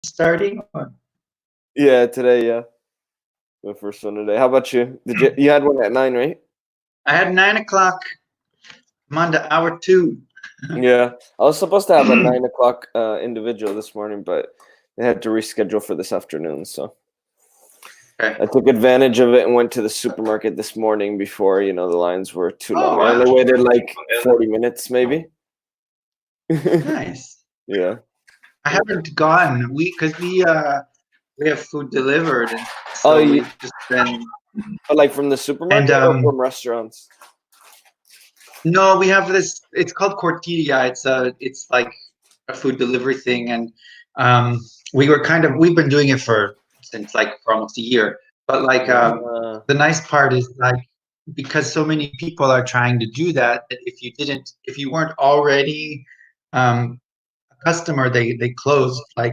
starting? Or? Yeah, today, yeah. The first one today. How about you? You had one at 9, right? I had 9 o'clock. I'm on to hour 2. Yeah. I was supposed to have a 9 o'clock individual this morning, but they had to reschedule for this afternoon, so Okay. I took advantage of it and went to the supermarket this morning before, the lines were too long. I only waited like 40 minutes maybe. Nice. Yeah. I haven't gone. We have food delivered, and so you, we've just been. like from the supermarket or from restaurants? No, we have this. It's called Cortilla. It's like a food delivery thing, and we've been doing it since for almost a year. But the nice part is because so many people are trying to do that if you weren't already a customer, they closed the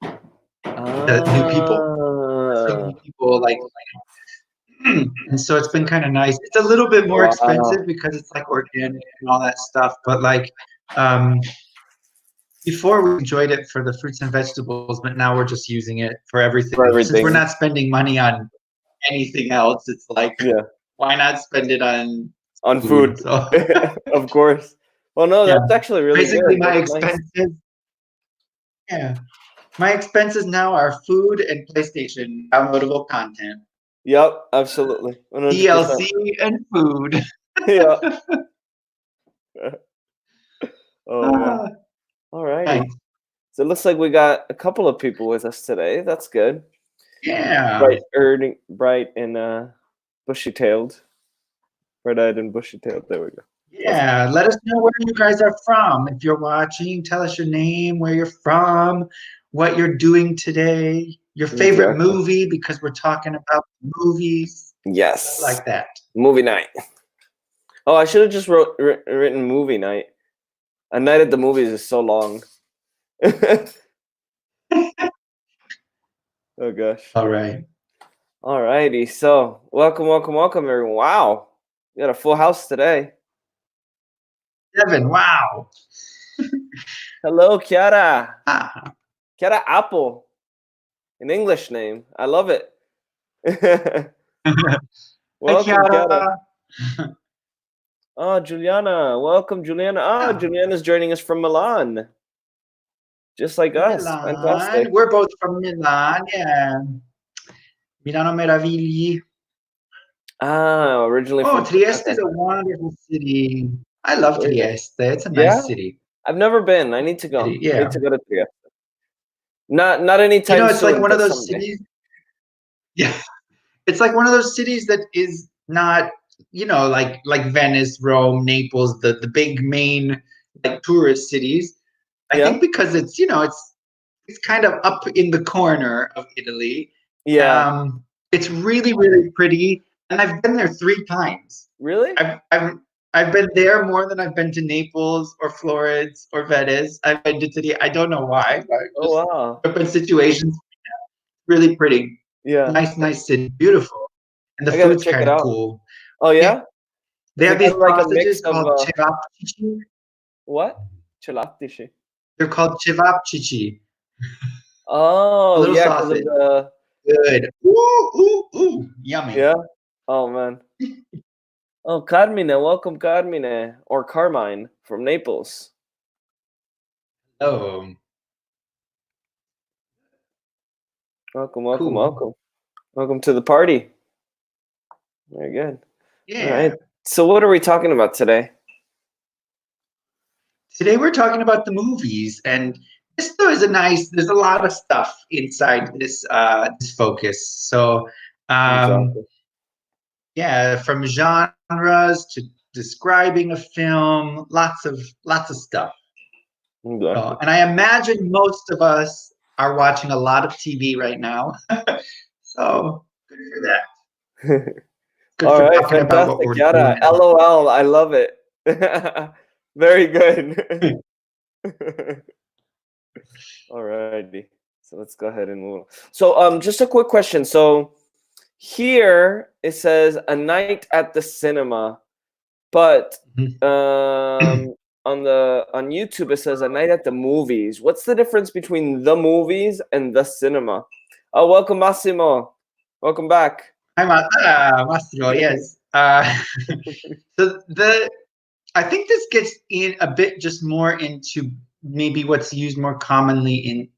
new people. So many people and so it's been kind of nice. It's a little bit more expensive because it's organic and all that stuff, but before we enjoyed it for the fruits and vegetables, but now we're just using it for everything. Since we're not spending money on anything else, it's why not spend it on food? So. Of course. Well, no, that's actually really basically good. My expenses. Nice. Yeah, my expenses now are food and PlayStation downloadable content. Yep, absolutely. 100%. DLC and food. Yeah. Oh, all righty. Nice. So it looks like we got a couple of people with us today. That's good. Yeah. Bright and bushy-tailed. Bright-eyed and bushy-tailed. There we go. Yeah, let us know where you guys are from. If you're watching, tell us your name, where you're from, what you're doing today, your favorite movie, because we're talking about movies. Yes. Like that. Movie night. Oh, I should have just written movie night. A night at the movies is so long. Oh, gosh. All right. All righty. So, welcome, everyone. Wow. We got a full house today. 7. Wow. Hello, Chiara. Chiara Apple. An English name. I love it. Welcome, Chiara. Oh, Juliana. Welcome, Juliana. Oh, Juliana's joining us from Milan. Just like us. Milan. Fantastic. We're both from Milan, yeah. Milano Meravigli. Originally from Trieste is a wonderful city. I love Trieste. It's a nice city. I've never been. I need to go. Yeah. I need to go to Trieste. Not anytime soon. It's like one of those cities. Yeah. It's like one of those cities that is not, like Venice, Rome, Naples, the big main tourist cities. I think because it's kind of up in the corner of Italy. Yeah. It's really, really pretty. And I've been there 3 times. Really? I've been there more than I've been to Naples or Florence or Venice. I've been to Italy. I don't know why. But wow. Different situations. Really pretty. Yeah. Nice city. Beautiful. And the food's kind of cool. Oh, yeah? They have these sausages called cevapcici. What? Celattici. They're called cevapcici. Oh, yeah. Sausage. Good. Ooh. Yummy. Yeah? Oh, man. Oh, Carmine. Welcome, Carmine. Or Carmine from Naples. Oh. Welcome. Welcome to the party. Very good. Yeah. All right. So what are we talking about today? Today we're talking about the movies, and this though is there's a lot of stuff inside this focus. So yeah, from genres to describing a film, lots of stuff. Exactly. And I imagine most of us are watching a lot of TV right now. So good for that. Good all for right, talking about what we're doing. LOL, I love it. Very good. All righty. So let's go ahead and move on. So just a quick question. So here it says a night at the cinema, but on YouTube it says a night at the movies. What's the difference between the movies and the cinema? Oh, welcome Massimo. Welcome back. Hi, Massimo. Yes. So I think this gets in a bit just more into maybe what's used more commonly in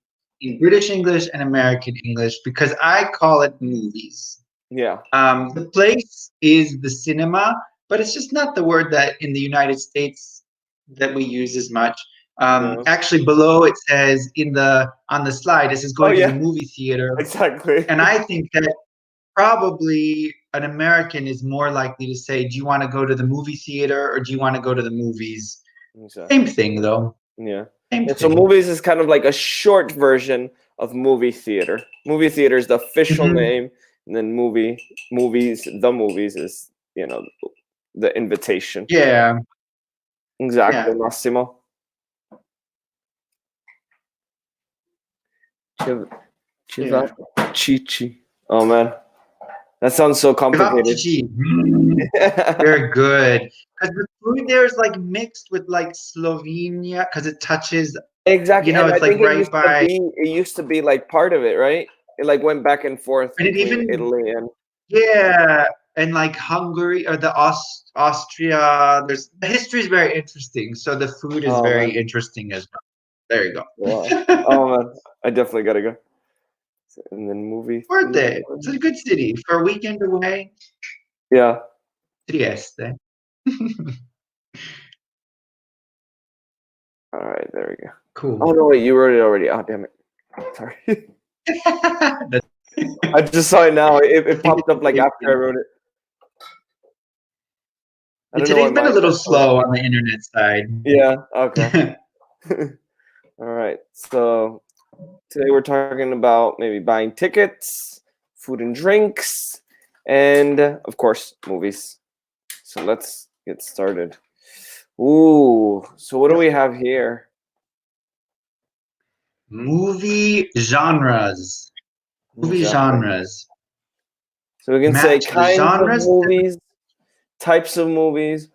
British English and American English, because I call it movies. Yeah. The place is the cinema, but it's just not the word that in the United States that we use as much. No. Actually, below it says on the slide, this is going to the movie theater. Exactly. And I think that probably an American is more likely to say, do you want to go to the movie theater or do you want to go to the movies? Exactly. Same thing, though. Yeah. Same So thing. movies is kind of like a short version of movie theater. Movie theater is the official name, and then the movies is, the invitation. Yeah. Exactly, Yeah. Massimo. Chichi. Oh man, that sounds so complicated. Very good. Because the food there is like mixed with like Slovenia, because it touches. Exactly, You know, and it's I think like right by. it used to be like part of it, right? It like went back and forth And it between even. Italy and. Yeah, and like Hungary or the Austria. The history is very interesting, so the food is very interesting as well. There you go. Wow. Oh man, I definitely gotta go. And then movie. Worth it. It's a good city for a weekend away. Yeah. Trieste. All right, there we go. Cool. Oh no, wait, you wrote it already. Oh damn it. Sorry. I just saw it now. It popped up like after I wrote it. Today's been a little slow on the internet side. Yeah. Okay. All right. So today we're talking about maybe buying tickets, food and drinks, and of course movies. So let's get started. Ooh. So what do we have here? Movie genres. Movie genres. So we can say kinds of movies, types of movies,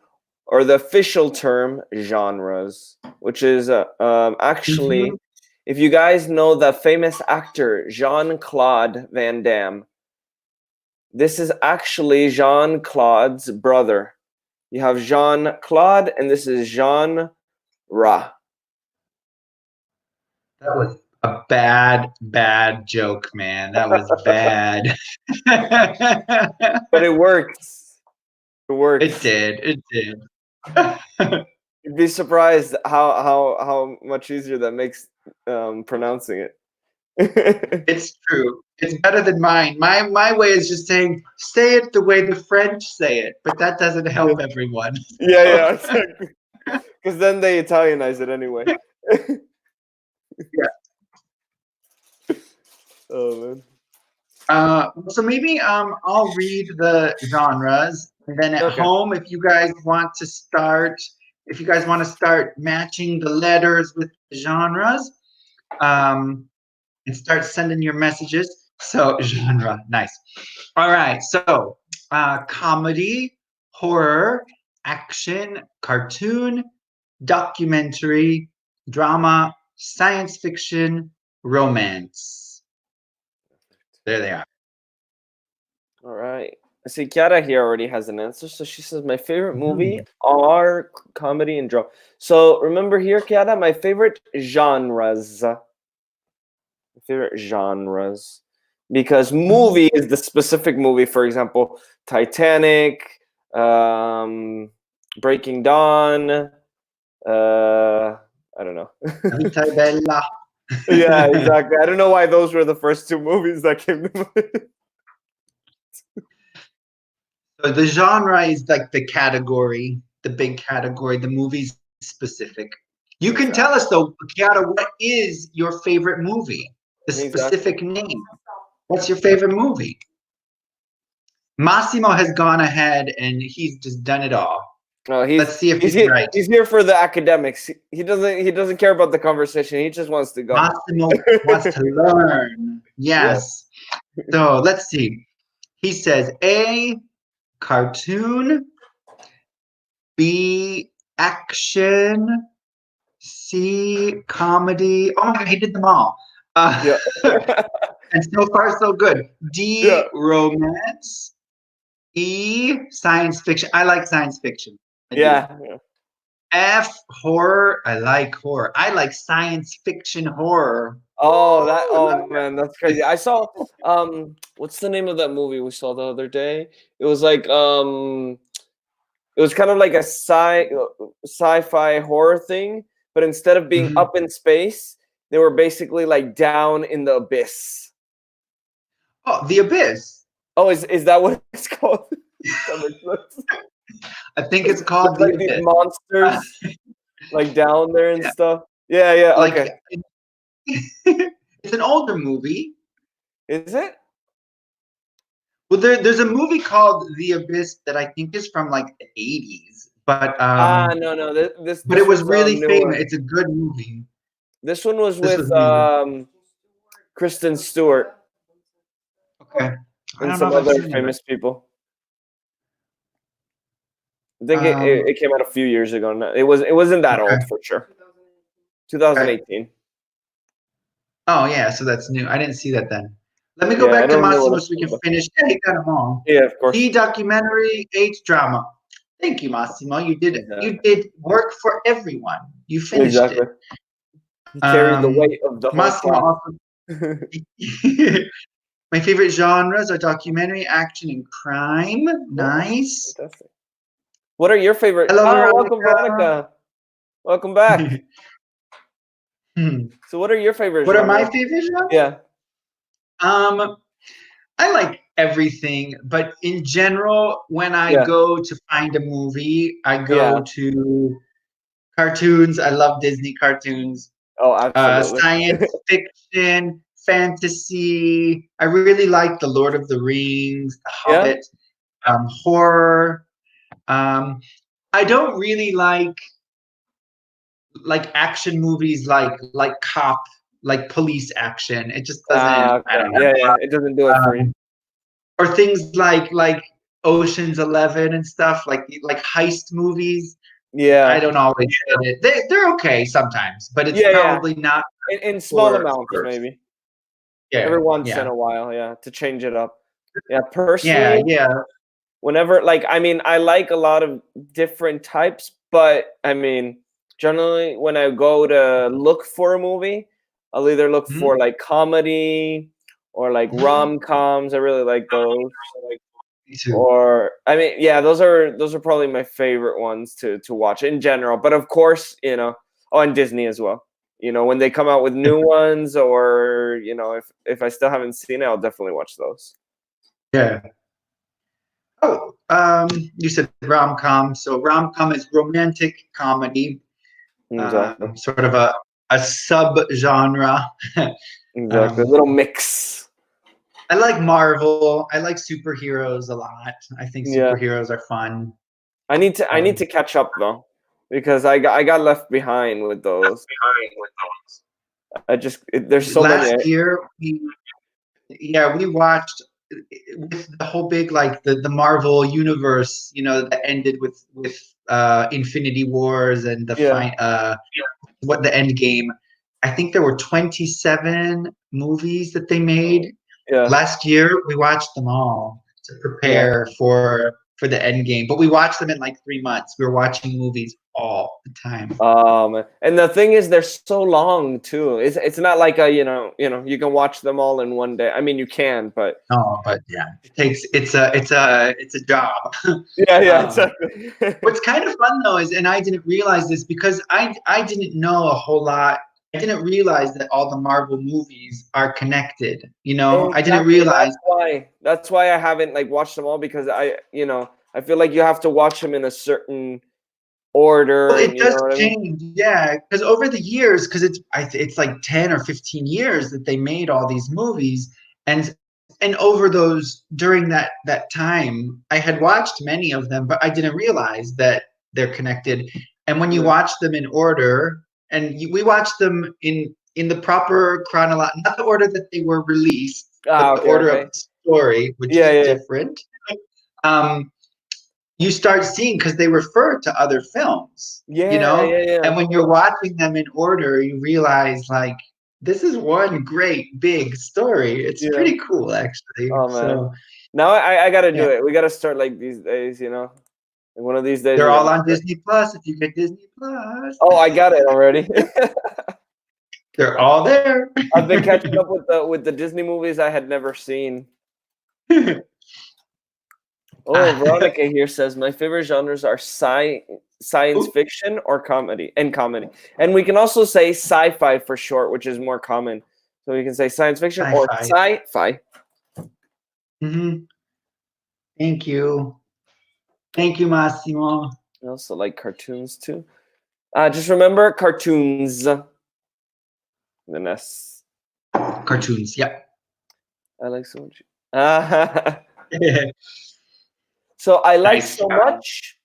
or the official term genres, which is actually, if you guys know the famous actor Jean-Claude Van Damme, this is actually Jean-Claude's brother. You have Jean-Claude, and this is Jean-Ra. That was a bad joke, man. That was bad. But it works. It works. It did. It did. You'd be surprised how much easier that makes pronouncing it. It's true. It's better than mine. My way is just say it the way the French say it, but that doesn't help everyone. Yeah, exactly. Because then they Italianize it anyway. Yeah. Oh man. So maybe I'll read the genres, and then at home, if you guys want to start matching the letters with the genres, and start sending your messages. So genre, nice. All right. So comedy, horror, action, cartoon, documentary, drama, science fiction, romance. There they are. All right. I see Chiara here already has an answer. So she says, my favorite movie are comedy and drama. So remember here, Chiara, my favorite genres. Because movie is the specific movie. For example, Titanic, Breaking Dawn. I don't know. Vita Bella. Yeah, exactly. I don't know why those were the first two movies that came to mind. So the genre is like the category, the big category. The movie's specific. You can tell us though, Chiara, what is your favorite movie? The specific name. What's your favorite movie? Massimo has gone ahead and he's just done it all. Let's see if he's right. He's here for the academics. He doesn't care about the conversation. He just wants to go. Massimo wants to learn. Yes. So let's see. He says A, cartoon, B, action, C, comedy. Oh my god, he did them all. Yeah. And so far so good. D, Yeah. romance. E, science fiction. I like science fiction. I do. Yeah. F, horror. I like horror. I like science fiction horror. Oh man, that's crazy. I saw what's the name of that movie we saw the other day? It was like it was kind of like a sci-fi horror thing, but instead of being up in space, they were basically like down in the abyss. Oh, The Abyss. Oh, is that what it's called? I think it's called The like Abyss. these monsters like down there and stuff. Yeah, like, okay. It's an older movie. Is it? Well, there's a movie called The Abyss that I think is from like the 80s, but no. This but it was really famous. newer. It's a good movie. This one was This with was Kristen Stewart okay. and some other famous people. I think it came out a few years ago. No, it wasn't that old for sure. 2018. Oh yeah, so that's new. I didn't see that then. Let me go back to Massimo so we can finish. Yeah, you got them all. Yeah, of course. D, documentary, H, drama. Thank you, Massimo. You did work for everyone. You finished it. He carried the weight of the whole Massimo. My favorite genres are documentary, action, and crime. Nice. Fantastic. What are your favorite? Hello, Veronica. Welcome, Veronica. Welcome back. So, what are your favorite? What are my favorite genres? Yeah. I like everything, but in general, when I go to find a movie, I go to cartoons. I love Disney cartoons. Oh, absolutely. Science fiction, fantasy. I really like The Lord of the Rings, The Hobbit, horror. I don't really like action movies like cop, like police action. It just doesn't. I don't know. Yeah, it doesn't do it for you. Or things like Ocean's 11 and stuff, like heist movies. Yeah, I don't always get it. They're okay sometimes, but it's probably not in small amounts, maybe. Yeah, every once in a while, to change it up. Yeah, personally, whenever, I like a lot of different types, but generally when I go to look for a movie, I'll either look for like comedy or like rom-coms. I really like those. Me too. Or those are probably my favorite ones to watch in general. But of course, and Disney as well. When they come out with new ones, or if I still haven't seen it, I'll definitely watch those. Yeah. Oh, you said rom-com. So rom-com is romantic comedy, sort of a sub-genre. Exactly, a little mix. I like Marvel. I like superheroes a lot. I think superheroes are fun. I need to catch up though, because I got left behind with those. There's so many. Last year, we watched with the whole big the Marvel universe. That ended with Infinity Wars and the the end game. I think there were 27 movies that they made. Yeah. Last year, we watched them all to prepare for the end game. But we watched them in 3 months. We were watching movies all the time. And the thing is, they're so long too. It's not like you can watch them all in one day. I mean, you can, but it's a job. Yeah, exactly. What's kind of fun though is, and I didn't realize this because I didn't know a whole lot. I didn't realize that all the Marvel movies are connected. Exactly. I didn't realize. That's why I haven't watched them all, because I feel like you have to watch them in a certain order. Well, it does change, because over the years, because it's like 10 or 15 years that they made all these movies, and over during that time, I had watched many of them, but I didn't realize that they're connected. And when you watch them in order. And we watched them in the proper chronological, not the order that they were released, but the order of the story, which is different. you start seeing, because they refer to other films, Yeah. and when you're watching them in order, you realize like this is one great big story. It's pretty cool, actually. Oh man. So Now I gotta do it. We gotta start like these days, Like one of these days. They're all on Disney Plus if you get Disney Plus. Oh, I got it already. They're all there. I've been catching up with the Disney movies I had never seen. Oh, Veronica here says my favorite genres are science fiction or comedy. And we can also say sci-fi for short, which is more common. So we can say science fiction or sci-fi. Thank you. Thank you, Massimo. I also like cartoons too. Just remember cartoons. The S. Cartoons, yep. I like so much. So I like so much.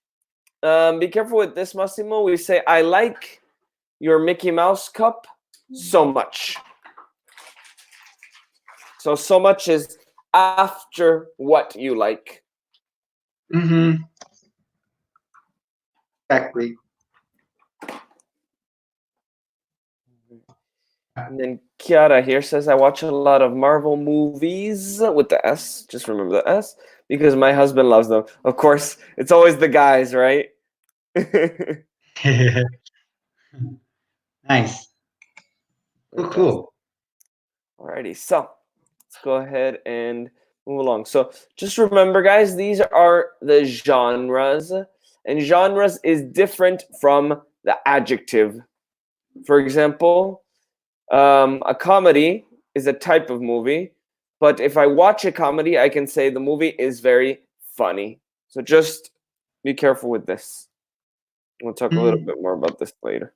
Be careful with this, Massimo. We say I like your Mickey Mouse cup so much. So much is after what you like. Exactly. And then Kiara here says, I watch a lot of Marvel movies with the S. Just remember the S. Because my husband loves them. Of course, it's always the guys, right? Nice. Cool. Alrighty, so let's go ahead and move along. So just remember, guys, these are the genres. And genres is different from the adjective. For example, a comedy is a type of movie, but if I watch a comedy, I can say the movie is very funny. So just be careful with this. We'll talk a little bit more about this later.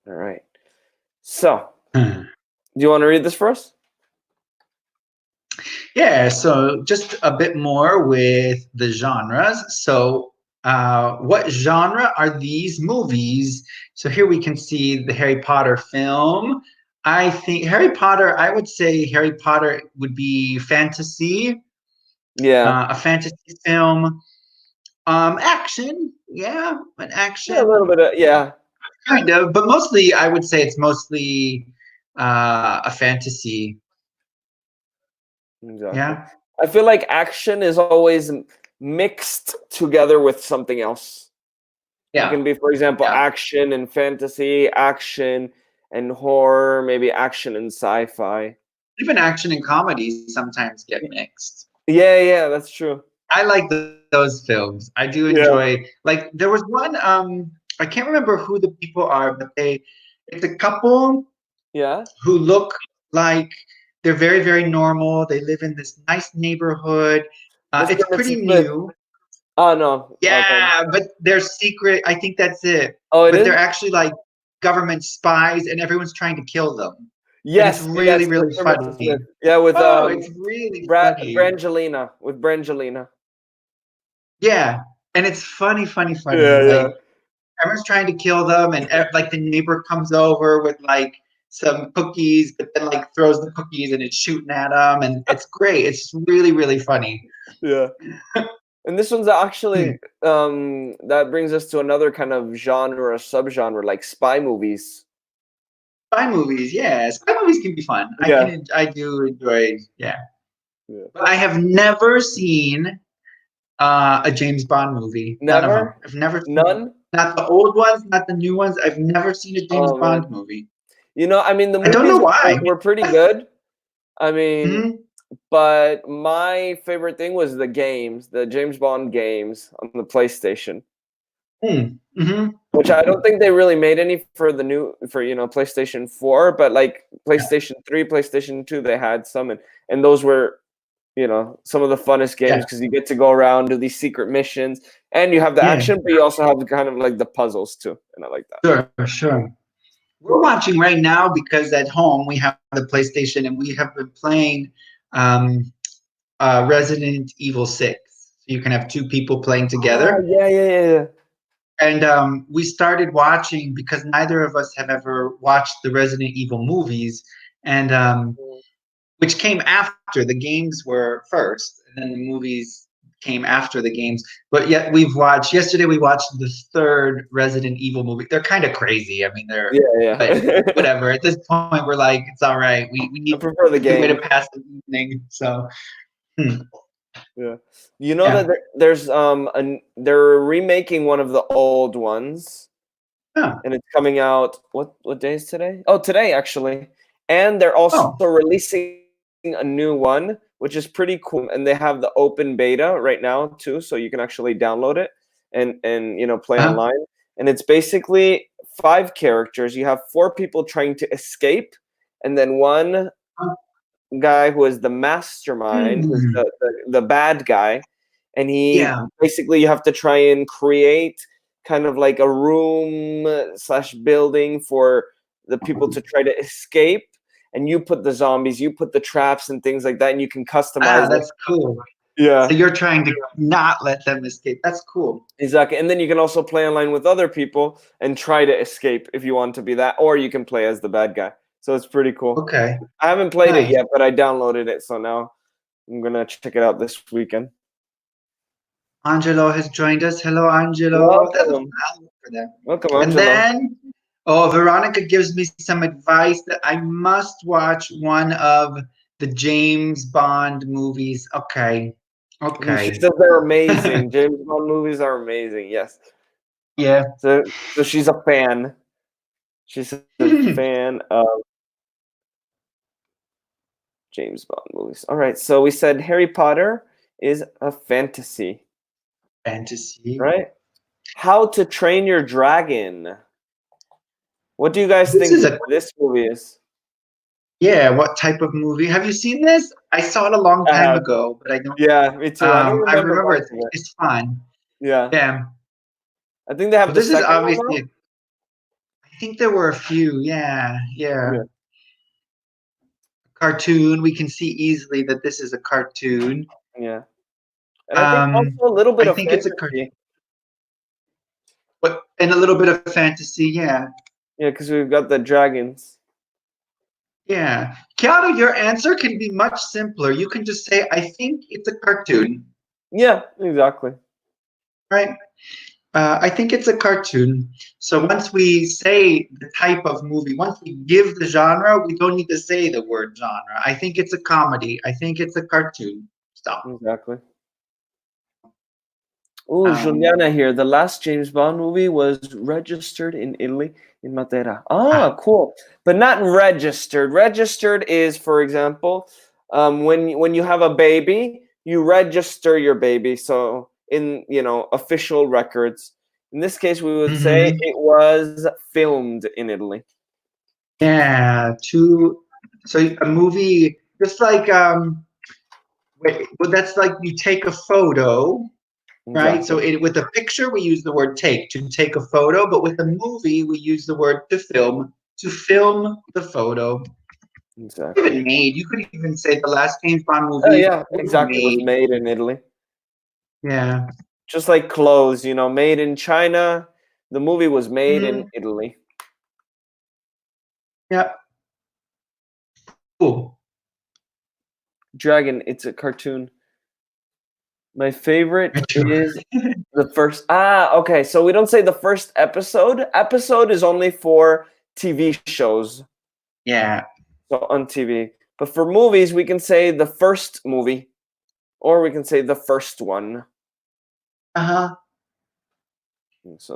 All right. So, do you want to read this for us? Yeah, so just a bit more with the genres. So what genre are these movies? So here we can see the Harry Potter film. I think Harry Potter, I would say Harry Potter would be fantasy. Yeah. A fantasy film. Action. Yeah, an action. Yeah, a little bit of, yeah. Kind of, but mostly I would say it's mostly a fantasy. Exactly. Yeah. I feel like action is always mixed together with something else. Yeah. It can be, for example, action and fantasy, action and horror, maybe action and sci-fi. Even action and comedy sometimes get mixed. Yeah, that's true. I like those films. I do enjoy. Like there was one. I can't remember who the people are, but it's a couple. Yeah. Who look like they're very, very normal. They live in this nice neighborhood. It's pretty new. Oh no. Yeah, but they're secret. I think that's it. Oh, but they're actually like government spies, and everyone's trying to kill them. Yes, and it's really, really funny. Yeah, with it's really funny. Brangelina, with Brangelina. Yeah, and it's funny. Yeah. Everyone's trying to kill them, and like the neighbor comes over with like some cookies, but then like throws the cookies and it's shooting at them, and it's great. It's really, really funny. Yeah. And this one's actually that brings us to another kind of genre, subgenre, like spy movies. Spy movies, yeah. Spy movies can be fun. Yeah. I do enjoy, yeah. But I have never seen a James Bond movie. Never? None of them. I've never seen None? Not the old ones, not the new ones. I've never seen a James Bond movie. You know, I mean, the movies I don't know why. were pretty good. I mean, but my favorite thing was the games, the James Bond games on the PlayStation. Which I don't think they really made any for the new, PlayStation 4, but like PlayStation 3, PlayStation 2, they had some, and those were, some of the funnest games because you get to go around, do these secret missions, and you have the action, but you also have kind of like the puzzles too, and I like that. Sure. We're watching right now because at home we have the PlayStation and we have been playing Resident Evil 6. So you can have two people playing together. Yeah. And we started watching because neither of us have ever watched the Resident Evil movies. And which came after. The games were first, and then the movies came after the games. But yet yesterday we watched the third Resident Evil movie. They're kind of crazy. I mean, but whatever. At this point, we're like, it's all right. We I need prefer the game. way to pass the evening. So, yeah, you know that there's they're remaking one of the old ones, and it's coming out. What day is today? Oh, today actually, and they're also releasing a new one, which is pretty cool. And they have the open beta right now too, so you can actually download it and play online. And it's basically 5 characters. You have 4 people trying to escape, and then one guy who is the mastermind, who's the bad guy, and basically you have to try and create kind of like a room / building for the people to try to escape. And you put the zombies, you put the traps and things like that, and you can customize it. That's cool. Yeah. So you're trying to not let them escape. That's cool. Exactly. And then you can also play online with other people and try to escape if you want to be that, or you can play as the bad guy. So it's pretty cool. Okay. I haven't played it yet, but I downloaded it, so now I'm gonna check it out this weekend. Angelo has joined us. Hello, Angelo. Welcome. Welcome, Angelo. And then, Veronica gives me some advice that I must watch one of the James Bond movies. Okay. She says they're amazing. James Bond movies are amazing. Yes. Yeah. So she's a fan. She's a fan of James Bond movies. All right. So we said Harry Potter is a fantasy. Fantasy. Right? How to Train Your Dragon. What do you guys think this movie is? Yeah, what type of movie? Have you seen this? I saw it a long time ago, but I don't. Yeah, me too. I remember it's fun. Yeah. Yeah. I think they have this is obviously. I think there were a few. Yeah. Cartoon. We can see easily that this is a cartoon. Yeah. And I think also a little bit of fantasy. It's a cartoon. But and a little bit of fantasy, yeah. Yeah, because we've got the dragons. Yeah. Keanu, your answer can be much simpler. You can just say, I think it's a cartoon. Yeah, exactly. Right? I think it's a cartoon. So once we say the type of movie, once we give the genre, we don't need to say the word genre. I think it's a comedy. I think it's a cartoon. Stop. Exactly. Oh, Juliana here. The last James Bond movie was registered in Italy, in Matera. Cool. But not registered. Registered is, for example, when you have a baby, you register your baby. So in official records. In this case, we would say it was filmed in Italy. Yeah. So a movie, just like that's like you take a photo. Right. Exactly. So with a picture, we use the word take, to take a photo. But with a movie, we use the word to film the photo. Exactly. Even made. You could even say the last James Bond movie. Oh, yeah, exactly. It was made in Italy. Yeah. Just like clothes, made in China. The movie was made in Italy. Yeah. Cool. Dragon, it's a cartoon. My favorite is the first. Okay. So we don't say the first episode. Episode is only for TV shows. Yeah. So on TV. But for movies, we can say the first movie, or we can say the first one. So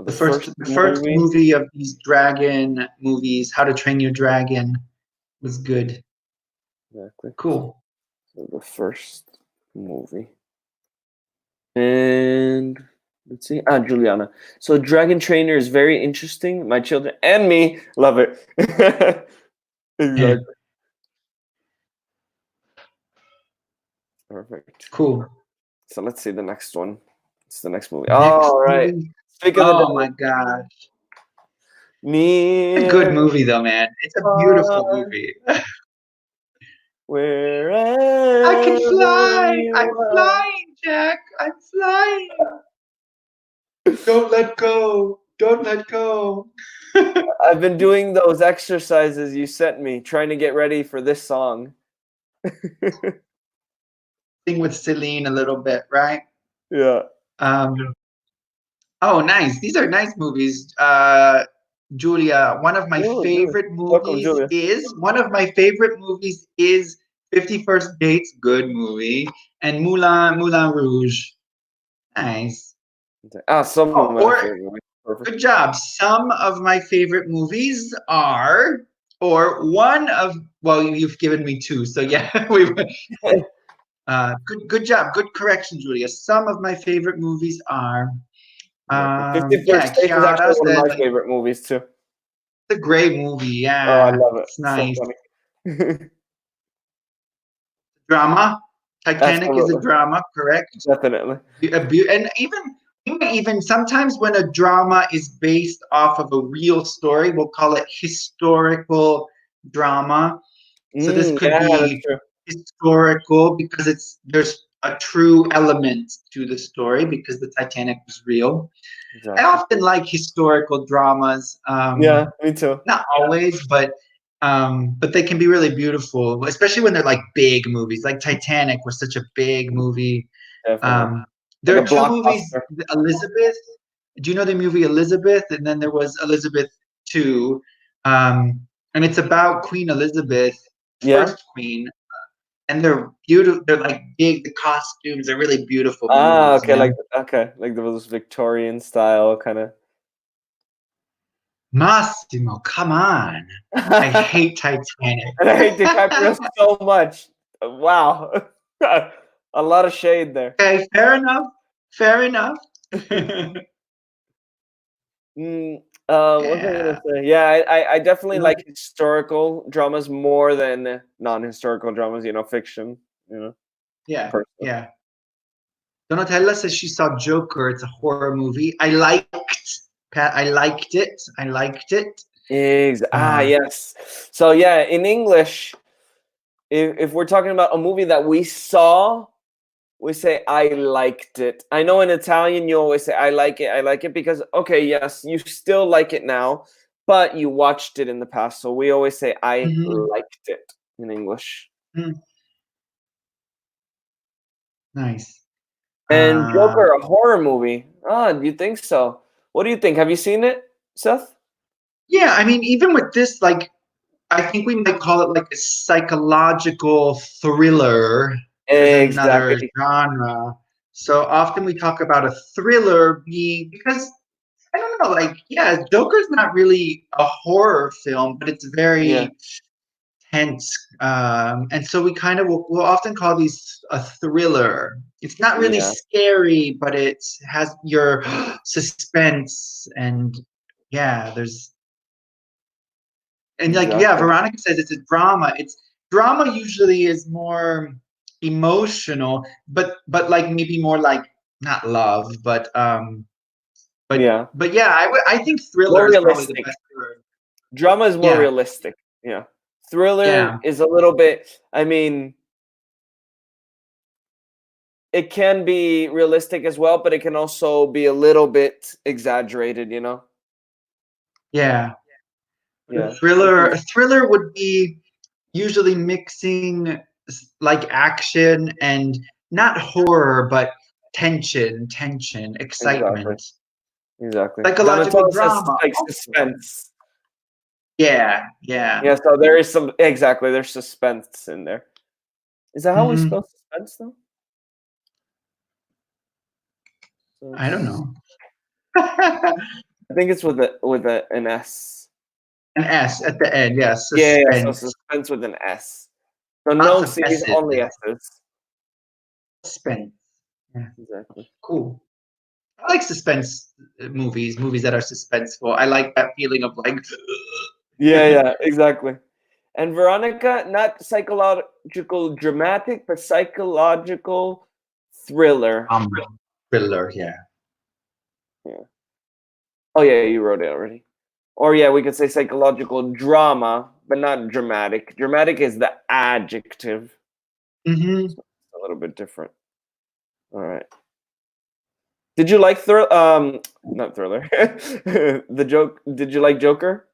the first movie of these dragon movies, How to Train Your Dragon, was good. Exactly. Cool. So the first movie. And let's see. Juliana. So Dragon Trainer is very interesting. My children and me love it. Exactly. Perfect. Cool. So let's see the next one. It's the next movie. All right. Oh my gosh. It's a good movie though, man. It's a beautiful movie. Wherever I can fly. I'm flying, Jack. I'm flying. Don't let go. Don't let go. I've been doing those exercises you sent me, trying to get ready for this song. Thing with Celine a little bit, right? Yeah. Oh, nice. These are nice movies. Julia, one of my favorite movies Julia. is 51st Dates, good movie, and Moulin Rouge. Nice. Some of my favorite movies. Perfect. Good job. Some of my favorite movies are, or one of, well, you've given me two, so yeah, good job. Good correction, Julia. Some of my favorite movies are. 51st Dates is actually one of my favorite movies too. It's a great movie. Yeah. Oh, I love it. It's nice. So funny. Drama. Titanic is a drama, correct? Definitely. And even sometimes when a drama is based off of a real story, we'll call it historical drama. So this could be historical because there's a true element to the story because the Titanic was real. Exactly. I often like historical dramas. Yeah, me too. Not always, but they can be really beautiful, especially when they're like big movies. Like Titanic was such a big movie. Definitely. There are two movies. Elizabeth. Do you know the movie Elizabeth? And then there was Elizabeth II, and it's about Queen Elizabeth, first queen. And they're beautiful. They're like big. The costumes are really beautiful. Movies, okay, like those Victorian style kind of. Massimo, come on! I hate Titanic. And I hate DiCaprio so much. Wow, a lot of shade there. Okay, fair enough. Fair enough. What was I gonna say? Yeah, I definitely like historical dramas more than non-historical dramas. Fiction. Yeah, yeah. Donatella says she saw Joker. It's a horror movie. I liked it. Yes. So yeah, in English, if we're talking about a movie that we saw, we say I liked it. I know in Italian you always say I like it because okay, yes, you still like it now, but you watched it in the past. So we always say I liked it in English. Nice. And Joker, a horror movie. Do you think so? What do you think? Have you seen it, Seth? Yeah, I mean, even with this, like, I think we might call it like a psychological thriller. There's another genre. So often we talk about a thriller being, because I don't know, like, yeah, Joker's not really a horror film, but it's very tense. And so we kind of we'll often call these a thriller. It's not really scary, but it has your suspense and Veronica says it's a drama. Drama usually is more emotional, but like maybe more like not love, but yeah, I think thriller is probably the best word. Drama is more realistic. Yeah. Thriller is a little bit, I mean, it can be realistic as well, but it can also be a little bit exaggerated, Yeah. A thriller would be usually mixing like action and not horror, but tension, excitement. Exactly. Psychological drama. Like suspense. Yeah. So there is there's suspense in there. Is that how we spell suspense though? I don't know. I think it's with an S. An S at the end, yes. Yeah, so suspense with an S. So no C's, only S's. Suspense. Yeah. Exactly. Cool. I like suspense movies that are suspenseful. I like that feeling of like. Yeah, exactly. And Veronica, not psychological dramatic, but psychological thriller. Thriller, yeah. Oh yeah, you wrote it already. Or yeah, we could say psychological drama, but not dramatic. Dramatic is the adjective. It's a little bit different. All right. Did you like not Thriller? The joke. Did you like Joker?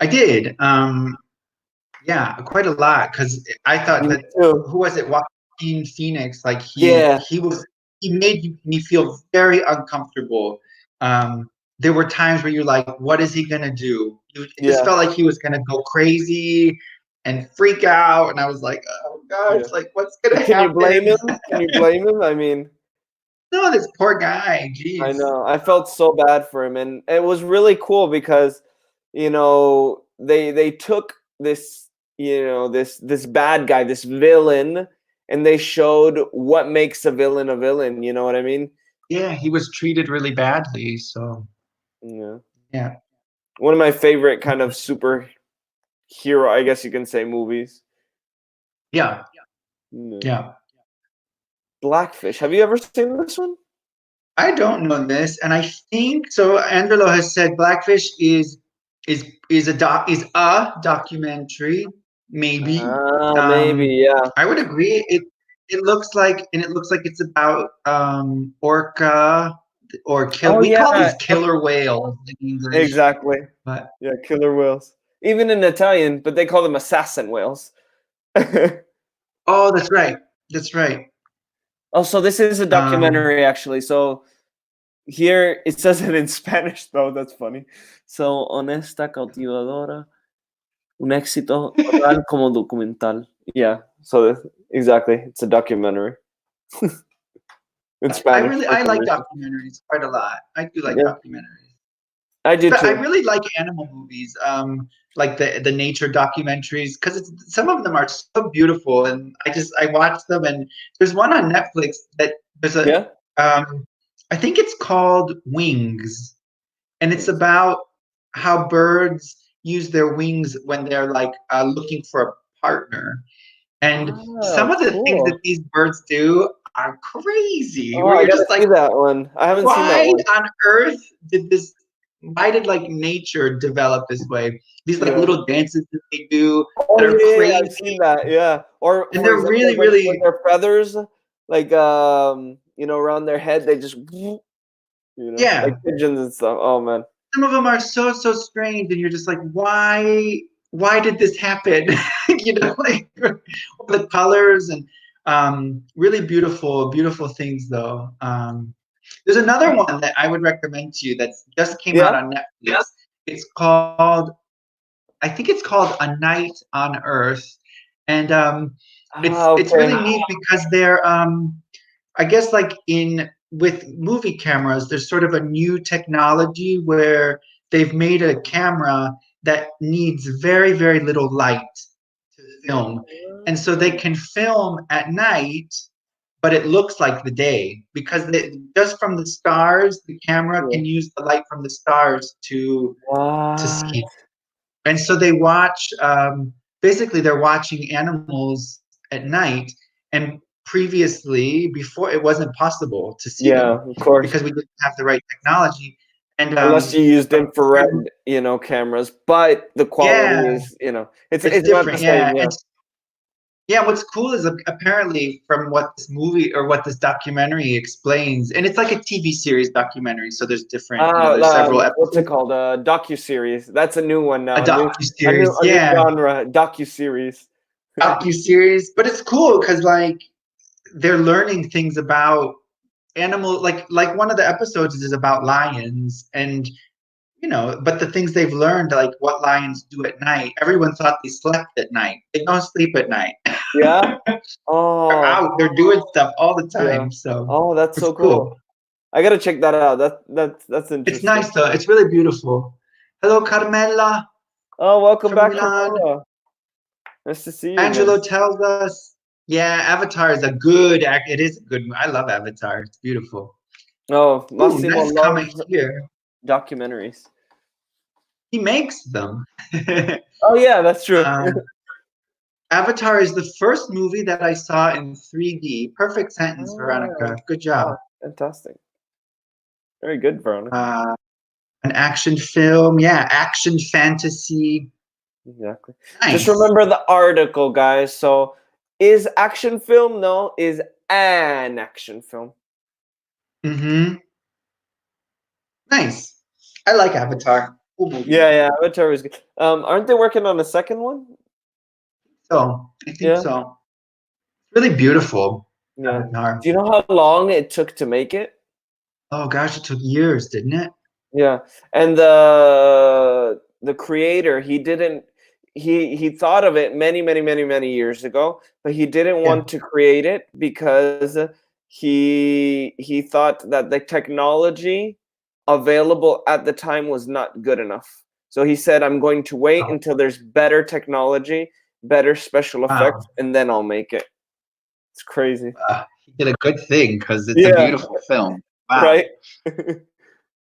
I did. Yeah, quite a lot, because I thought Me that too. who was it? Joaquin Phoenix. Like Yeah. he made me feel very uncomfortable. Um, there were times where you're like, what is he gonna do? It just Yeah. felt like he was gonna go crazy and freak out, and I was like, oh Yeah. gosh, like what's gonna Can you blame happen? him? Can you blame him? I mean, No, this poor guy. I Jeez. know. I felt so bad for him, and it was really cool because, they took this, this bad guy, this villain, and they showed what makes a villain a villain. You know what I mean? Yeah, he was treated really badly. So Yeah. yeah, One of my favorite kind of superhero, I guess you can say, movies. yeah, Yeah. yeah. Blackfish. Have you ever seen this one? I don't know this, and I think so. Angelo has said Blackfish is a documentary, maybe. Maybe. Yeah. I would agree. It looks like it's about orca or kill. Oh We call yeah. these killer whales in English, Exactly. but Yeah, killer whales. Even in Italian, but they call them assassin whales. oh, that's right, that's right. Oh, so this is a Um, documentary actually. So here it says it in Spanish though. That's funny. So honesta, cautivadora, un éxito total como documental. Yeah. So exactly, it's a documentary in Spanish for I some like reason. documentaries quite a lot. I do like Yeah, documentaries. I do But I too. really like animal movies, like the nature documentaries, because some of them are so beautiful, and I watch them. And there's one on Netflix that there's a, Yeah. I think it's called Wings, and it's about how birds use their wings when they're like looking for a partner. And some Oh, of the things that cool. these birds do are crazy, Oh, where I you're gotta just see like, that one. I haven't seen that why one. on earth did this why did like nature develop this way? These like Yeah. little dances that they do Oh that are yeah, yeah, I've seen crazy, that. Yeah. Or and for they're example, really when really their feathers, like around their head, they just like yeah. pigeons and stuff. Oh man. Some of them are so strange, and you're just like, why did this happen? Like the colors and really beautiful things though. There's another one that I would recommend to you that's just came out Yeah. on Netflix. It's called I think it's called A Night on Earth, and Ah, it's really okay. neat because they're I guess like in with movie cameras, there's sort of a new technology where they've made a camera that needs very little light to film, and so they can film at night, but it looks like the day because just from the stars, the camera Yeah. can use the light from the stars to What? see. And so they watch, basically, they're watching animals at night. And previously, before, it wasn't possible to see Yeah, them of course. because we didn't have the right technology. And Unless you used but infrared, cameras, but the quality yeah, is, it's it's it's not the different. same. Yeah. Yeah. And yeah, what's cool is apparently from what this movie or what this documentary explains, and it's like a TV series documentary. So there's different, there's several What's it episodes. called? A docu-series. That's a new one A now. docu-series, A new yeah, genre. Docu-series. docu-series. But it's cool because like they're learning things about animal like one of the episodes is about lions and but the things they've learned like what lions do at night. Everyone thought they slept at night. They don't sleep at night. Yeah. They're Oh, out, they're doing stuff all the yeah. time, so Oh, that's it's so cool. cool. I gotta check that out. That's It's interesting. nice though, it's really beautiful. Hello Carmela Oh, welcome from back, Milan. Carmela. Nice to see you again. Angelo tells us, yeah, Avatar is a good act. It is a good. I love Avatar. It's beautiful. Oh, Ooh, Massimo nice comment loves here. documentaries. He makes them. Oh yeah, that's true. um, Avatar is the first movie that I saw in 3D. Perfect sentence, Veronica. Oh, Good wow, job. fantastic. Very good, Veronica. Uh, an action film. Yeah, action fantasy. Exactly. Just Nice. remember the article, guys. So, is action film? No, is an action film. Mm-hmm. Nice. I like Avatar. Cool movie. Yeah, yeah. Avatar was good. Aren't they working on a second one? so. I think Yeah. so. Really beautiful. Yeah. Avatar. Do you know how long it took to make it? Oh gosh, it took years, didn't it? Yeah. And the creator, he thought of it many years ago, but he didn't Yeah. want to create it because he thought that the technology available at the time was not good enough. So he said, I'm going to wait Oh, until there's better technology, better special wow. effects, and then I'll make it. It's crazy. He did a good thing because it's a Yeah, beautiful film. Wow. right?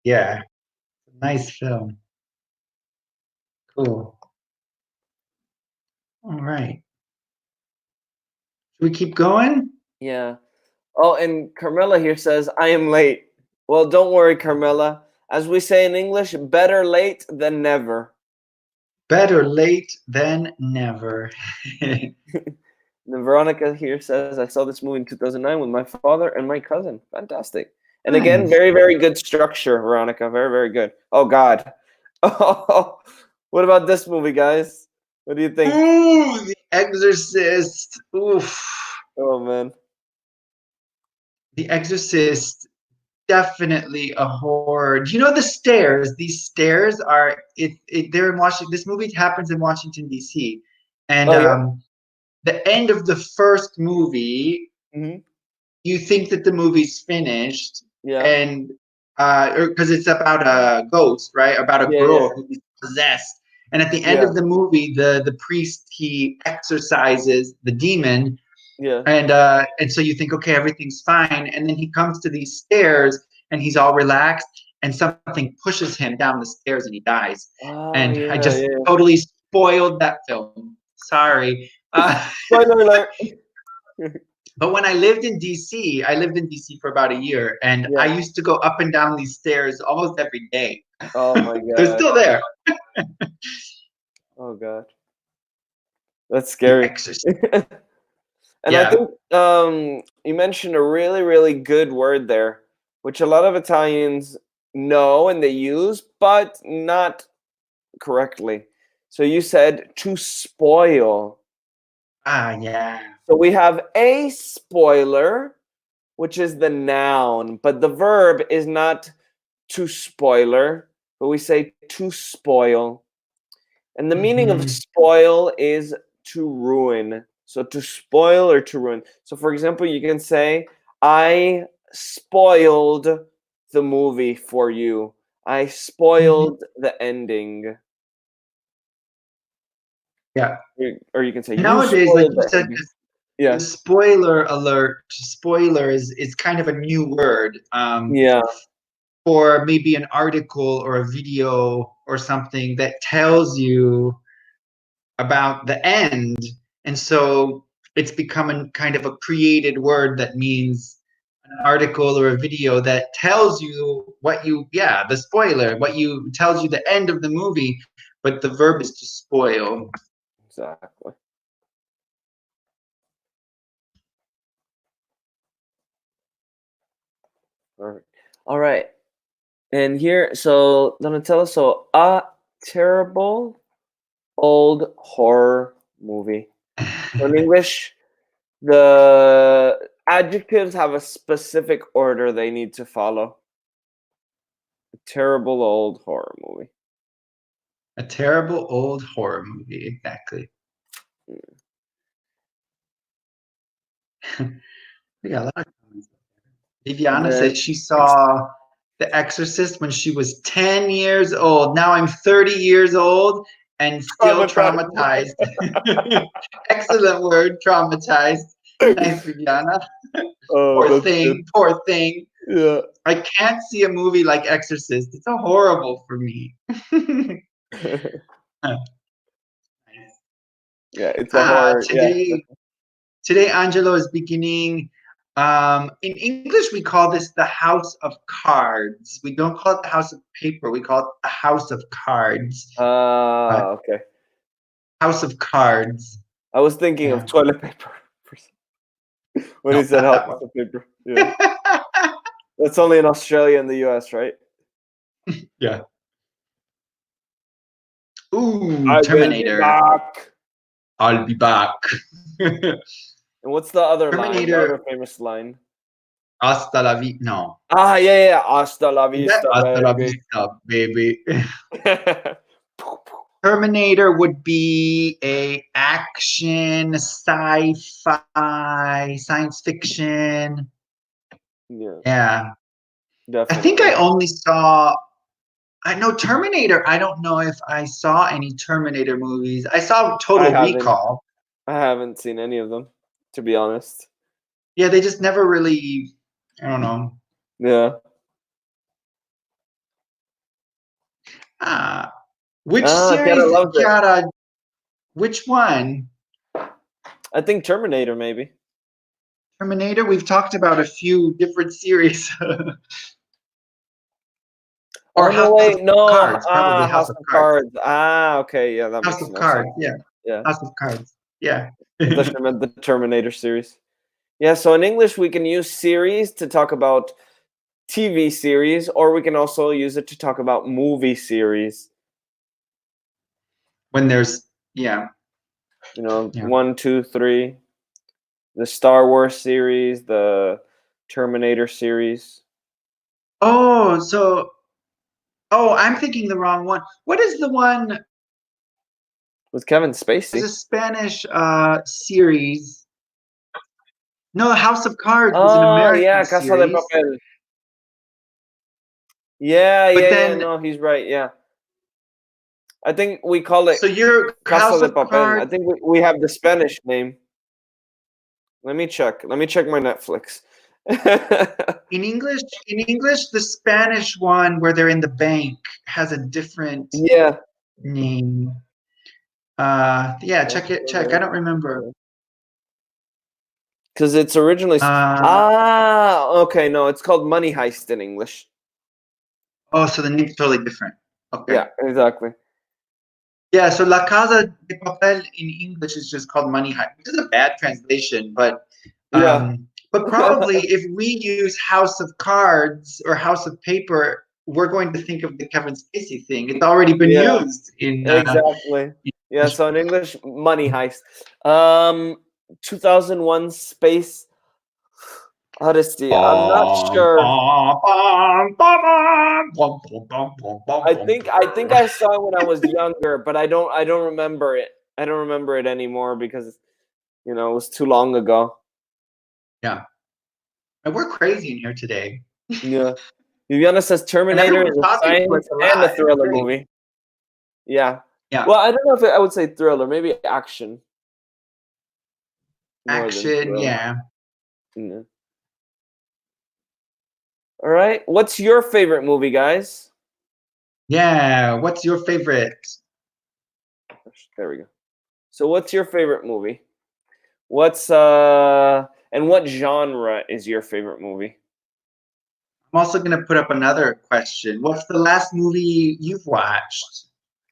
Yeah. Nice film. Cool. All right. Should we keep going? Yeah. Oh, and Carmela here says, I am late. Well, don't worry, Carmela. As we say in English, better late than never. Better late than never. And Veronica here says, I saw this movie in 2009 with my father and my cousin. Fantastic. And again, Nice. very good structure, Veronica. Very good. Oh, God. Oh, what about this movie, guys? What do you think? Ooh, The Exorcist. Oof. Oh, man. The Exorcist, definitely a horror. Do you know the stairs? These stairs are they're in Washington. This movie happens in Washington, D.C. And Oh, yeah? the end of the first movie, Mm-hmm. you think that the movie's finished, Yeah. and because it's about a ghost, right? About a Yeah. girl who's possessed. And at the end Yeah. of the movie, the priest, he exorcises the demon, Yeah. and so you think, okay, everything's fine, and then he comes to these stairs and he's all relaxed, and something pushes him down the stairs and he dies. Oh, And I just yeah. totally spoiled that film. Sorry. Spoiler alert. But when I lived in DC, I lived in DC for about a year, and I Yeah. used to go up and down these stairs almost every day. Oh, my They're God. still there. Oh, God. That's The scary. Exorcist. And I Yeah. think you mentioned a really good word there, which a lot of Italians know and they use, but not correctly. So you said to spoil. Ah, yeah. So we have a spoiler, which is the noun, but the verb is not to spoiler, but we say to spoil. And the meaning of Mm-hmm. spoil is to ruin. So to spoil or to ruin. So for example, you can say, I spoiled the movie for you. I Mm-hmm. spoiled the ending. Yeah. Or you can say, you Nowadays, like spoiled you the said, ending. the Yeah. spoiler alert, spoiler is kind of a new word Yeah. for maybe an article or a video or something that tells you about the end. And so it's become a kind of a created word that means an article or a video that tells you the spoiler, tells you the end of the movie, but the verb is to spoil. Exactly. Perfect. All right. And here, so Donatella, so a terrible old horror movie. So in English, the adjectives have a specific order they need to follow. A terrible old horror movie. A terrible old horror movie, exactly. We got a lot of comments. And Viviana then says she saw The Exorcist when she was 10 years old. Now I'm 30 years old and still traumatized. Excellent word, traumatized. Nice, Viviana. Oh, Poor that's good. thing, poor thing. Yeah. I can't see a movie like Exorcist. It's so horrible for me. Yeah, it's a horror. Yeah. Today Angelo is beginning. In English, we call this the House of Cards. We don't call it the House of Paper. We call it the House of Cards. Okay. House of Cards. I was thinking of Yeah. toilet paper when No, he said not house that one. of paper. Yeah. That's only in Australia and the US, right? Yeah. Ooh, I will be Terminator. back. I'll be back. And what's the other line? The Terminator. other famous line? Hasta la vista. No. Ah, yeah. Hasta la Is that vista, hasta la baby. vista, baby? Terminator would be a action, sci-fi, science fiction. Yeah. Definitely. I think I only saw. I know Terminator. I don't know if I saw any Terminator movies. I saw Total Recall. I haven't seen any of them, to be honest. Yeah, they just never really. I don't know. Yeah. Which series, Chiara? Which one? I think Terminator, maybe. Terminator? We've talked about a few different series. Or House of Cards. Probably House of Cards. Ah, okay. Yeah, that House makes of Cards. sense. Yeah. House of Cards. Yeah. I thought you meant the Terminator series. Yeah, so in English, we can use series to talk about TV series, or we can also use it to talk about movie series. When there's, You know, 1, 2, 3. The Star Wars series, the Terminator series. Oh, I'm thinking the wrong one. What is the one with Kevin Spacey? There's a Spanish series. No, House of Cards was an American series. Casa de Papel. Yeah. No, he's right. Yeah. I think we call it Casa de Papel. Cards. I think we have the Spanish name. Let me check. Let me check my Netflix. In English, the Spanish one where they're in the bank has a different name. Check it. Check. I don't remember. Because it's originally okay. No, it's called Money Heist in English. Oh, so the name's totally different. Okay. Yeah, exactly. Yeah, so La Casa de Papel in English is just called Money Heist, which is a bad translation, but but probably if we use House of Cards or House of Paper, we're going to think of the Kevin Spacey thing. It's already been used in exactly. Yeah, so in English, Money Heist. 2001 Space Odyssey. I'm not sure. I think I saw it when I was younger, but I don't remember it. I don't remember it anymore because it was too long ago. Yeah. And we're crazy in here today. Yeah. Viviana says Terminator is a science and a thriller movie. Yeah. Yeah. Well, I don't know if I would say thriller, maybe action. Action, yeah. All right. What's your favorite movie, guys? Yeah. What's your favorite? There we go. So what's your favorite movie? What's and what genre is your favorite movie? I'm also going to put up another question. What's the last movie you've watched?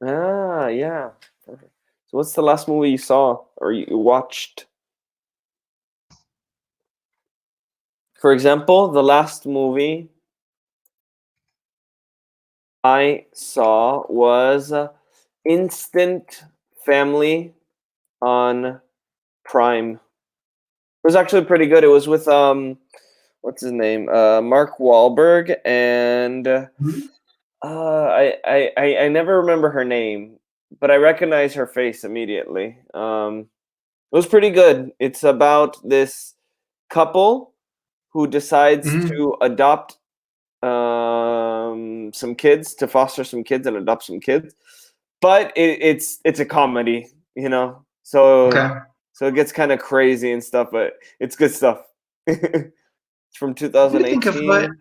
Ah, yeah. Perfect. So what's the last movie you saw or you watched? For example, the last movie I saw was Instant Family on Prime. It was actually pretty good. It was with what's his name? Mark Wahlberg and I never remember her name, but I recognize her face immediately. It was pretty good. It's about this couple who decides to adopt some kids, to foster some kids and adopt some kids, but it's a comedy, so it gets kind of crazy and stuff, but it's good stuff. It's from 2018.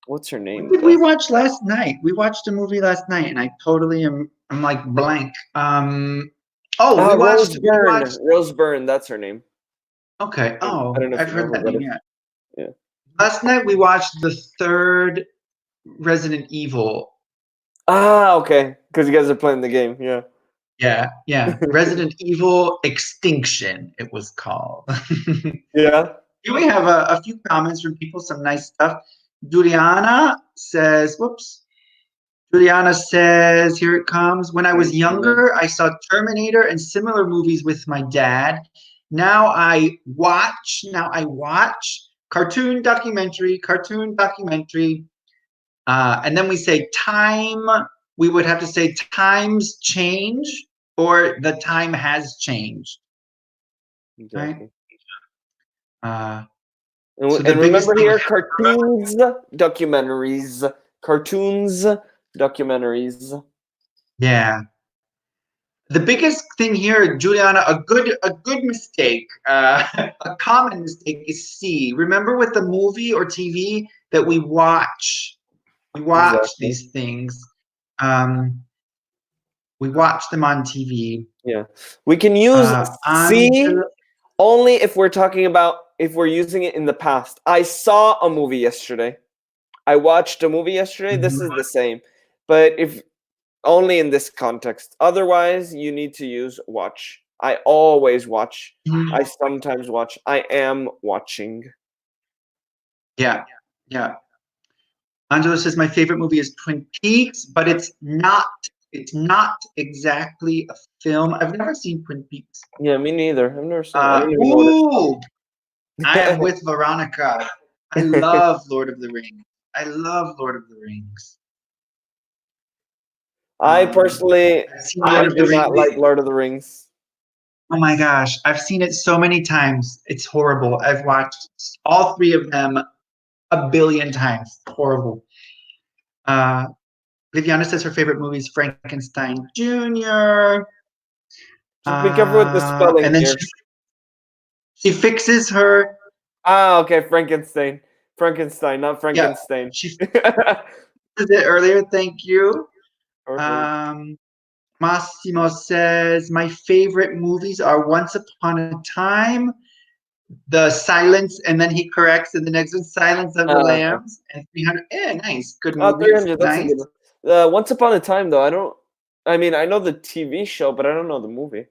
What's her name? What did we watch last night? We watched a movie last night, and I totally I'm like blank. We watched Rose Byrne. That's her name. Okay. Oh, I don't know if I've heard that name yet. Yeah. Last night we watched the third Resident Evil. Ah, okay. Because you guys are playing the game. Yeah. Yeah. Resident Evil Extinction, it was called. Yeah. Here we have a few comments from people, some nice stuff. Juliana says, Juliana says, here it comes. When I was Thank you, man. younger, I saw Terminator and similar movies with my dad. Now I watch cartoon documentary. And then we say time. We would have to say times change or the time has changed. Exactly. Right? And remember here, cartoons, documentaries. Cartoons, documentaries. Yeah. The biggest thing here, Juliana, a good mistake, a common mistake is C. Remember with the movie or TV that we watch Exactly. these things. We watch them on TV. Yeah, we can use C only if we're talking about if we're using it in the past. I saw a movie yesterday. I watched a movie yesterday. This is the same, but if only in this context. Otherwise, you need to use watch. I always watch. I sometimes watch. I am watching. Yeah. Angelo says my favorite movie is Twin Peaks, but it's not exactly a film. I've never seen Twin Peaks. Yeah, me neither. I've never seen it. I am with Veronica. I love Lord of the Rings. I personally, I do not like Lord of the Rings. Oh my gosh, I've seen it so many times. It's horrible. I've watched all 3 of them a billion times. Horrible. Viviana says her favorite movie is Frankenstein Jr. Just be careful with the spelling and then here. She fixes her. Okay, Frankenstein, not Frankenstein. Yeah, she fixes it earlier. Thank you. Massimo says my favorite movies are Once Upon a Time, The Silence, and then he corrects in the next one, Silence of the Lambs, and 300. Yeah, nice, good movies. 300. That's a good one. Once Upon a Time, though, I know the TV show, but I don't know the movie.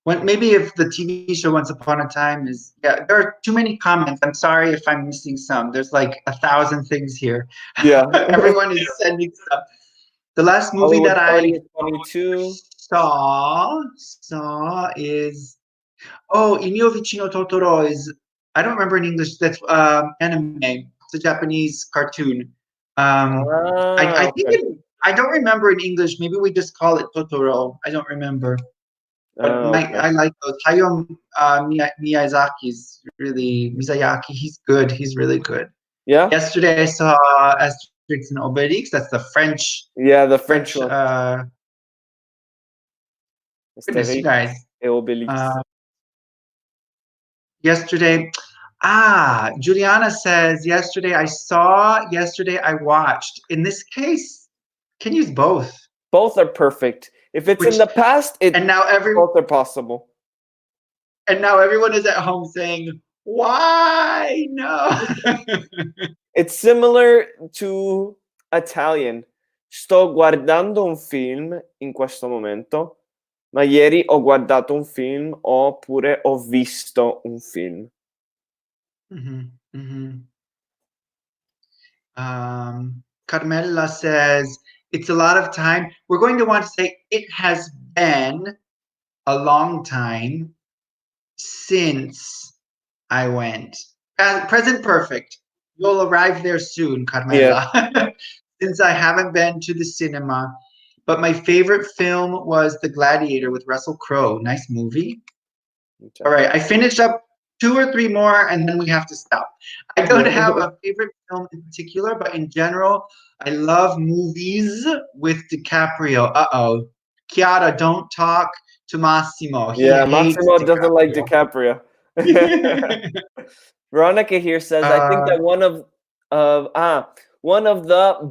Maybe if the TV show Once Upon a Time is, there are too many comments. I'm sorry if I'm missing some. There's like 1,000 things here. Yeah. Everyone is sending stuff. The last movie that I saw is, Il mio vicino Totoro is, I don't remember in English, that's anime. It's a Japanese cartoon. I think I don't remember in English. Maybe we just call it Totoro. I don't remember. But I like those. Hayao Miyazaki's Miyazaki. He's good. He's really good. Yeah. Yesterday I saw Asterix and Obelix. That's the French. Yeah, the French one. Goodness, you guys. Obelix. Yesterday, Juliana says yesterday I watched. In this case, can use both. Both are perfect. If it's in the past, both are possible. And now everyone is at home saying, why? No. It's similar to Italian. Sto guardando un film in questo momento, ma ieri ho guardato un film oppure ho visto un film. Carmela says, it's a lot of time. We're going to want to say, it has been a long time since I went. Present perfect. You'll arrive there soon, Carmela. Yeah. Since I haven't been to the cinema. But my favorite film was The Gladiator with Russell Crowe. Nice movie. Okay. All right, I finished up 2 or 3 more, and then we have to stop. I don't have a favorite film in particular, but in general, I love movies with DiCaprio. Chiara, don't talk to Massimo. Massimo doesn't like DiCaprio. Veronica here says, I think that one of the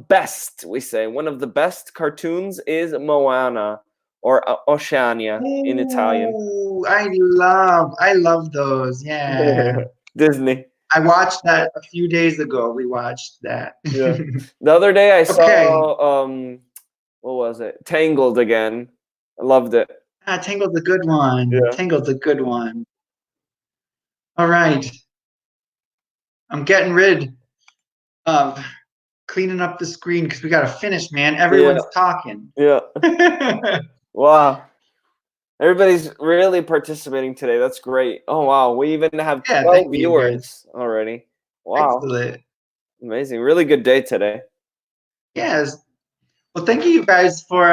best cartoons is Moana or Oceania in Italian. I love those. Yeah. Disney. I watched that a few days ago. We watched that. Yeah. The other day I saw what was it? Tangled again. I loved it. Tangled's a good one. Yeah. Tangled's a good one. All right. I'm getting rid of cleaning up the screen because we got to finish, man. Everyone's talking. Yeah. Wow. Everybody's really participating today. That's great. Oh, wow. We even have 12 viewers already. Wow. Excellent. Amazing. Really good day today. Yes. Well, thank you guys for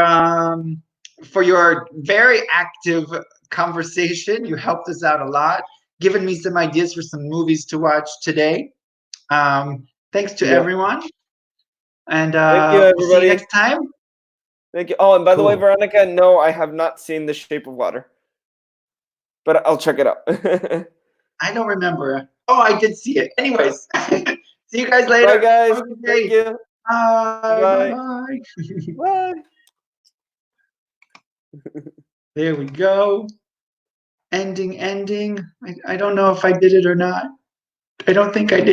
your very active conversation. You helped us out a lot, giving me some ideas for some movies to watch today. Thanks to everyone. And thank you, everybody. We'll see you next time. Thank you. Oh, and by the way, Veronica, no, I have not seen The Shape of Water. But I'll check it out. I don't remember. Oh, I did see it. Anyways, see you guys later. Bye, guys. Thank you. Bye. Bye. Bye. There we go. Ending. I don't know if I did it or not. I don't think I did.